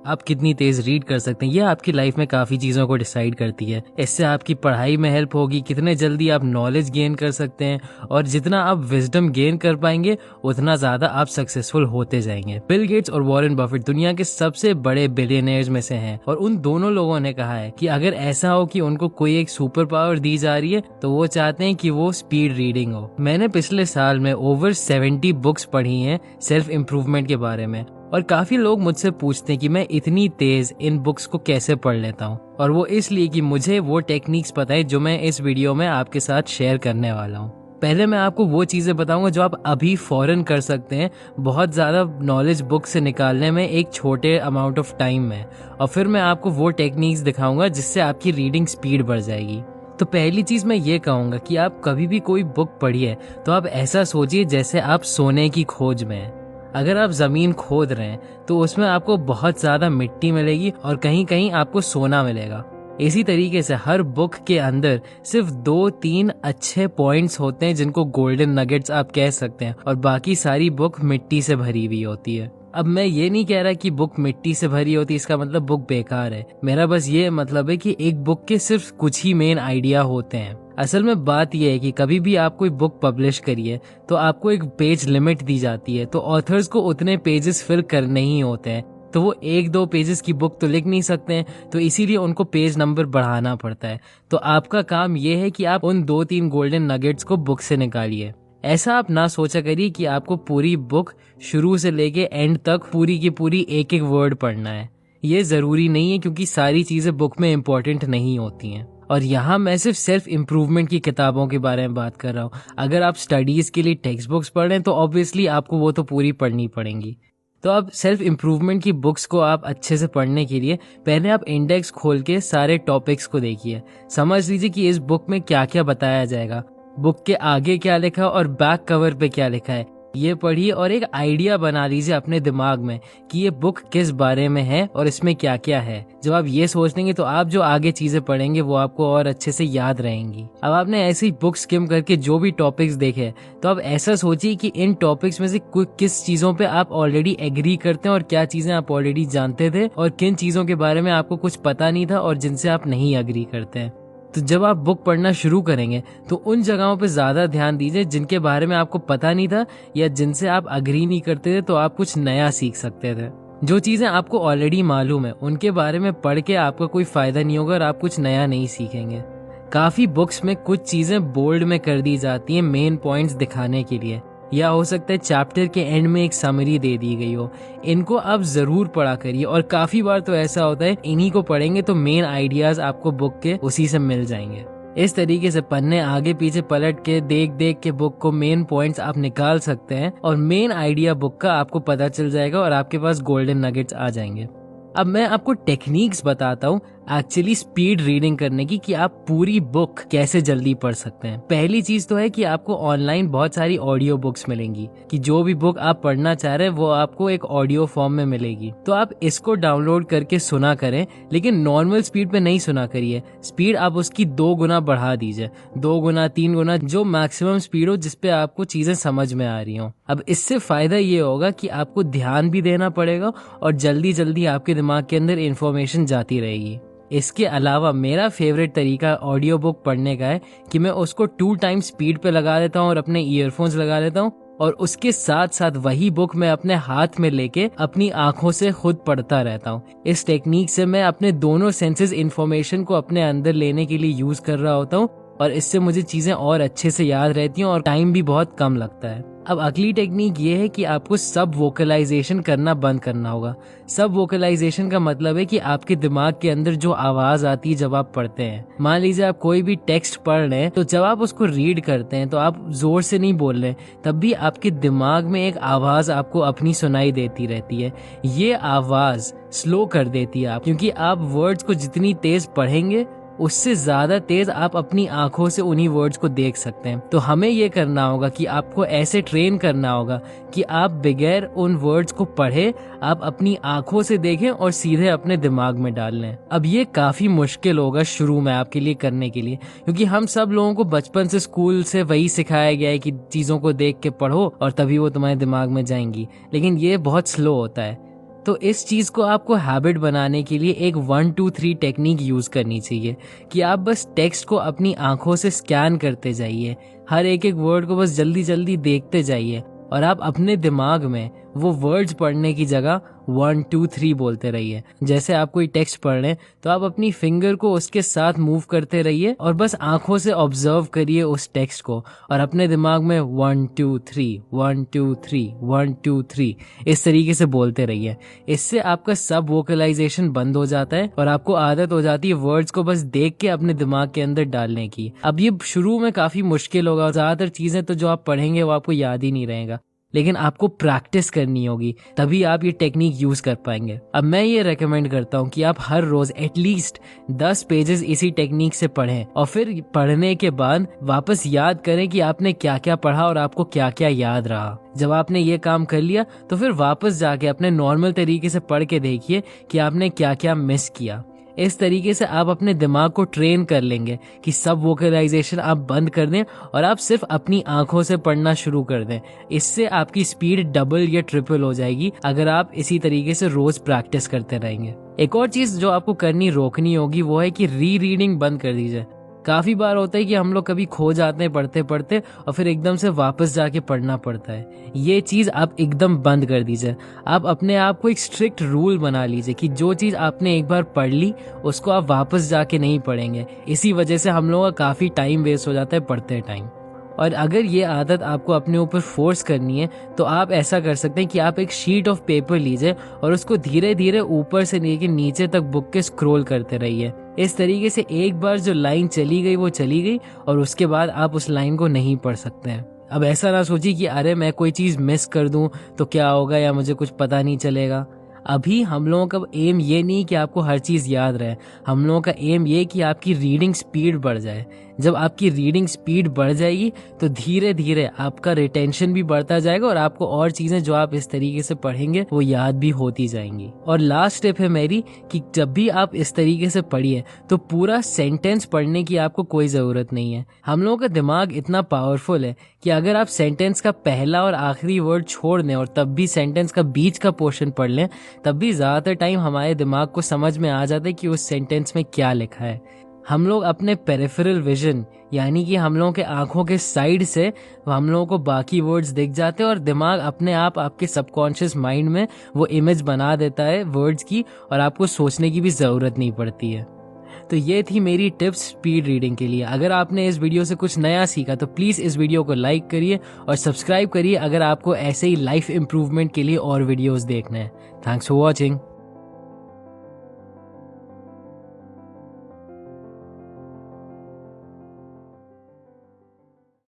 आप कितनी तेज रीड कर सकते हैं, ये आपकी लाइफ में काफी चीजों को डिसाइड करती है। इससे आपकी पढ़ाई में हेल्प होगी, कितने जल्दी आप नॉलेज गेन कर सकते हैं, और जितना आप विजडम गेन कर पाएंगे उतना ज्यादा आप सक्सेसफुल होते जाएंगे। बिल गेट्स और वॉरेन बफेट दुनिया के सबसे बड़े बिलियनियर्स में से हैं, और उन दोनों लोगों ने कहा है कि अगर ऐसा हो कि उनको कोई एक सुपर पावर दी जा रही है तो वो चाहते हैं कि वो स्पीड रीडिंग हो। मैंने पिछले साल में ओवर 70 बुक्स पढ़ी हैं सेल्फ इम्प्रूवमेंट के बारे में, और काफी लोग मुझसे पूछते हैं कि मैं इतनी तेज इन बुक्स को कैसे पढ़ लेता हूँ, और वो इसलिए कि मुझे वो टेक्निक्स पता है जो मैं इस वीडियो में आपके साथ शेयर करने वाला हूँ। पहले मैं आपको वो चीजें बताऊंगा जो आप अभी फौरन कर सकते हैं बहुत ज्यादा नॉलेज बुक से निकालने में एक छोटे अमाउंट ऑफ टाइम में, और फिर मैं आपको वो टेक्निक्स दिखाऊंगा जिससे आपकी रीडिंग स्पीड बढ़ जाएगी। तो पहली चीज मैं ये कहूंगा कि आप कभी भी कोई बुक पढ़िए तो आप ऐसा सोचिए जैसे आप सोने की खोज में हैं। अगर आप जमीन खोद रहे हैं तो उसमें आपको बहुत ज्यादा मिट्टी मिलेगी और कहीं कहीं आपको सोना मिलेगा। इसी तरीके से हर बुक के अंदर सिर्फ 2-3 अच्छे पॉइंट्स होते हैं जिनको गोल्डन नगेट्स आप कह सकते हैं, और बाकी सारी बुक मिट्टी से भरी हुई होती है। अब मैं ये नहीं कह रहा कि बुक मिट्टी से भरी होती इसका मतलब बुक बेकार है। मेरा बस ये मतलब है कि एक बुक के सिर्फ कुछ ही मेन आइडिया होते हैं। असल में बात यह है कि कभी भी आप कोई बुक पब्लिश करिए तो आपको एक पेज लिमिट दी जाती है, तो ऑथर्स को उतने पेजेस फिल करने ही होते हैं, तो वो 1-2 पेजेस की बुक तो लिख नहीं सकते हैं, तो इसीलिए उनको पेज नंबर बढ़ाना पड़ता है। तो आपका काम ये है कि आप उन 2-3 गोल्डन नगेट्स को बुक से निकालिए। ऐसा आप ना सोचा करिए कि आपको पूरी बुक शुरू से लेके एंड तक पूरी की पूरी एक एक वर्ड पढ़ना है। ये जरूरी नहीं है क्योंकि सारी चीजें बुक में इम्पोर्टेंट नहीं होती हैं। और यहाँ मैं सिर्फ सेल्फ इम्प्रूवमेंट की किताबों के बारे में बात कर रहा हूँ। अगर आप स्टडीज के लिए टेक्स्ट बुक्स पढ़ रहे हैं तो ऑब्वियसली आपको वो तो पूरी पढ़नी पड़ेंगी। तो अब सेल्फ इम्प्रूवमेंट की बुक्स को आप अच्छे से पढ़ने के लिए पहले आप इंडेक्स खोल के सारे टॉपिक्स को देखिए, समझ लीजिए कि इस बुक में क्या क्या बताया जाएगा, बुक के आगे क्या लिखा और बैक कवर पे क्या लिखा है, ये पढ़िए और एक आइडिया बना लीजिए अपने दिमाग में कि ये बुक किस बारे में है और इसमें क्या क्या है। जब आप ये सोच लेंगे तो आप जो आगे चीजें पढ़ेंगे वो आपको और अच्छे से याद रहेंगी। अब आपने ऐसे ही बुक स्किम करके जो भी टॉपिक्स देखे तो अब ऐसा सोचिए कि इन टॉपिक्स में से किस चीजों पे आप ऑलरेडी एग्री करते हैं और क्या चीजें आप ऑलरेडी जानते थे, और किन चीजों के बारे में आपको कुछ पता नहीं था और जिनसे आप नहीं एग्री करते हैं। तो जब आप बुक पढ़ना शुरू करेंगे तो उन जगहों पे ज्यादा ध्यान दीजिए जिनके बारे में आपको पता नहीं था या जिनसे आप अग्री नहीं करते थे, तो आप कुछ नया सीख सकते थे। जो चीजें आपको ऑलरेडी मालूम है उनके बारे में पढ़ के आपका कोई फायदा नहीं होगा और आप कुछ नया नहीं सीखेंगे। काफी बुक्स में कुछ चीजें बोल्ड में कर दी जाती हैं मेन पॉइंट्स दिखाने के लिए, या हो सकता है चैप्टर के एंड में एक समरी दे दी गई हो। इनको आप जरूर पढ़ा करिए, और काफी बार तो ऐसा होता है इन्हीं को पढ़ेंगे तो मेन आइडियाज आपको बुक के उसी से मिल जाएंगे। इस तरीके से पन्ने आगे पीछे पलट के देख देख के बुक को मेन पॉइंट्स आप निकाल सकते हैं और मेन आइडिया बुक का आपको पता चल जाएगा और आपके पास गोल्डन नगेट्स आ जाएंगे। अब मैं आपको टेक्निक्स बताता हूँ एक्चुअली स्पीड रीडिंग करने की, कि आप पूरी बुक कैसे जल्दी पढ़ सकते हैं। पहली चीज तो है कि आपको ऑनलाइन बहुत सारी ऑडियो बुक्स मिलेंगी, कि जो भी बुक आप पढ़ना चाह रहे हैं वो आपको एक ऑडियो फॉर्म में मिलेगी। तो आप इसको डाउनलोड करके सुना करें, लेकिन नॉर्मल स्पीड पे नहीं सुना करिए। स्पीड आप उसकी 2 गुना बढ़ा दीजिए, 2 गुना 3 गुना, जो मैक्सिमम स्पीड हो जिसपे आपको चीजें समझ में आ रही हो। अब इससे फायदा ये होगा कि आपको ध्यान भी देना पड़ेगा और जल्दी जल्दी आपके दिमाग के अंदर इंफॉर्मेशन जाती रहेगी। इसके अलावा मेरा फेवरेट तरीका ऑडियो बुक पढ़ने का है कि मैं उसको 2 टाइम्स स्पीड पे लगा देता हूँ और अपने ईयरफोन्स लगा लेता हूँ, और उसके साथ साथ वही बुक मैं अपने हाथ में लेके अपनी आंखों से खुद पढ़ता रहता हूँ। इस टेक्निक से मैं अपने दोनों सेंसेस इंफॉर्मेशन को अपने अंदर लेने के लिए यूज कर रहा होता हूँ, और इससे मुझे चीजें और अच्छे से याद रहती हैं और टाइम भी बहुत कम लगता है। अब अगली टेक्निक ये है कि आपको सब वोकलाइजेशन करना बंद करना होगा। सब वोकलाइजेशन का मतलब है कि आपके दिमाग के अंदर जो आवाज आती है जब आप पढ़ते हैं, मान लीजिए आप कोई भी टेक्स्ट पढ़ रहे हैं तो जब आप उसको रीड करते हैं तो आप जोर से नहीं बोल रहे, तब भी आपके दिमाग में एक आवाज आपको अपनी सुनाई देती रहती है। ये आवाज स्लो कर देती है आप, क्योंकि आप वर्ड्स को जितनी तेज पढ़ेंगे उससे ज्यादा तेज आप अपनी आंखों से उन्हीं वर्ड्स को देख सकते हैं। तो हमें ये करना होगा कि आपको ऐसे ट्रेन करना होगा कि आप बगैर उन वर्ड्स को पढ़े आप अपनी आंखों से देखें और सीधे अपने दिमाग में डाल लें। अब ये काफी मुश्किल होगा शुरू में आपके लिए करने के लिए, क्योंकि हम सब लोगों को बचपन से स्कूल से वही सिखाया गया है कि चीजों को देख के पढ़ो और तभी वो तुम्हारे दिमाग में जाएंगी, लेकिन ये बहुत स्लो होता है। तो इस चीज़ को आपको हैबिट बनाने के लिए एक 1-2-3 टेक्निक यूज़ करनी चाहिए कि आप बस टेक्स्ट को अपनी आंखों से स्कैन करते जाइए, हर एक एक वर्ड को बस जल्दी जल्दी देखते जाइए और आप अपने दिमाग में वो वर्ड्स पढ़ने की जगह 1-2-3 बोलते रहिए। जैसे आप कोई टेक्स्ट पढ़ रहे हैं तो आप अपनी फिंगर को उसके साथ मूव करते रहिए और बस आंखों से ऑब्जर्व करिए उस टेक्स्ट को और अपने दिमाग में 1-2-3 1-2-3 1-2-3 इस तरीके से बोलते रहिए। इससे आपका सब वोकलाइजेशन बंद हो जाता है और आपको आदत हो जाती है वर्ड्स को बस देख के अपने दिमाग के अंदर डालने की। अब ये शुरू में काफी मुश्किल होगा, ज्यादातर चीजें तो जो आप पढ़ेंगे वो आपको याद ही नहीं रहेगा, लेकिन आपको प्रैक्टिस करनी होगी, तभी आप ये टेक्निक यूज कर पाएंगे। अब मैं ये रेकमेंड करता हूँ कि आप हर रोज एटलीस्ट 10 पेजेस इसी टेक्निक से पढ़ें और फिर पढ़ने के बाद वापस याद करें कि आपने क्या क्या पढ़ा और आपको क्या क्या याद रहा। जब आपने ये काम कर लिया तो फिर वापस जाके अपने नॉर्मल तरीके से पढ़ के देखिए कि आपने क्या क्या मिस किया। इस तरीके से आप अपने दिमाग को ट्रेन कर लेंगे कि सब वोकलाइजेशन आप बंद कर दें और आप सिर्फ अपनी आंखों से पढ़ना शुरू कर दें। इससे आपकी स्पीड डबल या ट्रिपल हो जाएगी अगर आप इसी तरीके से रोज प्रैक्टिस करते रहेंगे। एक और चीज जो आपको रोकनी होगी वो है कि रीडिंग बंद कर दीजिए। काफी बार होता है कि हम लोग कभी खो जाते हैं पढ़ते पढ़ते और फिर एकदम से वापस जाके पढ़ना पड़ता है। ये चीज आप एकदम बंद कर दीजिए। आप अपने आप को एक स्ट्रिक्ट रूल बना लीजिए कि जो चीज आपने एक बार पढ़ ली उसको आप वापस जाके नहीं पढ़ेंगे। इसी वजह से हम लोगों का काफी टाइम वेस्ट हो जाता है पढ़ते टाइम। और अगर ये आदत आपको अपने ऊपर फोर्स करनी है तो आप ऐसा कर सकते हैं कि आप एक शीट ऑफ पेपर लीजिए और उसको धीरे धीरे ऊपर से लेके नीचे तक बुक के स्क्रॉल करते रहिए। इस तरीके से एक बार जो लाइन चली गई वो चली गई और उसके बाद आप उस लाइन को नहीं पढ़ सकते हैं। अब ऐसा ना सोचिए कि अरे मैं कोई चीज मिस कर दूं तो क्या होगा या मुझे कुछ पता नहीं चलेगा। अभी हम लोगों का एम ये नहीं कि आपको हर चीज याद रहे, हम लोगों का एम ये कि आपकी रीडिंग स्पीड बढ़ जाए। जब आपकी रीडिंग स्पीड बढ़ जाएगी तो धीरे धीरे आपका रिटेंशन भी बढ़ता जाएगा और आपको और चीजें जो आप इस तरीके से पढ़ेंगे वो याद भी होती जाएंगी। और लास्ट टिप है मेरी कि जब भी आप इस तरीके से पढ़िए तो पूरा सेंटेंस पढ़ने की आपको कोई जरूरत नहीं है। हम लोगों का दिमाग इतना पावरफुल है कि अगर आप सेंटेंस का पहला और आखिरी वर्ड छोड़ दें और तब भी सेंटेंस का बीच का पोर्शन पढ़ लें, तब भी ज्यादातर टाइम हमारे दिमाग को समझ में आ जाता है कि उस सेंटेंस में क्या लिखा है। हम लोग अपने पेरिफेरल विजन यानी कि हम लोगों के आंखों के साइड से हम लोगों को बाकी वर्ड्स दिख जाते हैं और दिमाग अपने आप आपके सबकॉन्शियस माइंड में वो इमेज बना देता है वर्ड्स की और आपको सोचने की भी जरूरत नहीं पड़ती है। तो ये थी मेरी टिप्स स्पीड रीडिंग के लिए। अगर आपने इस वीडियो से कुछ नया सीखा तो प्लीज इस वीडियो को लाइक करिए और सब्सक्राइब करिए अगर आपको ऐसे ही लाइफ इंप्रूवमेंट के लिए और वीडियोस देखने हैं। Thanks for watching.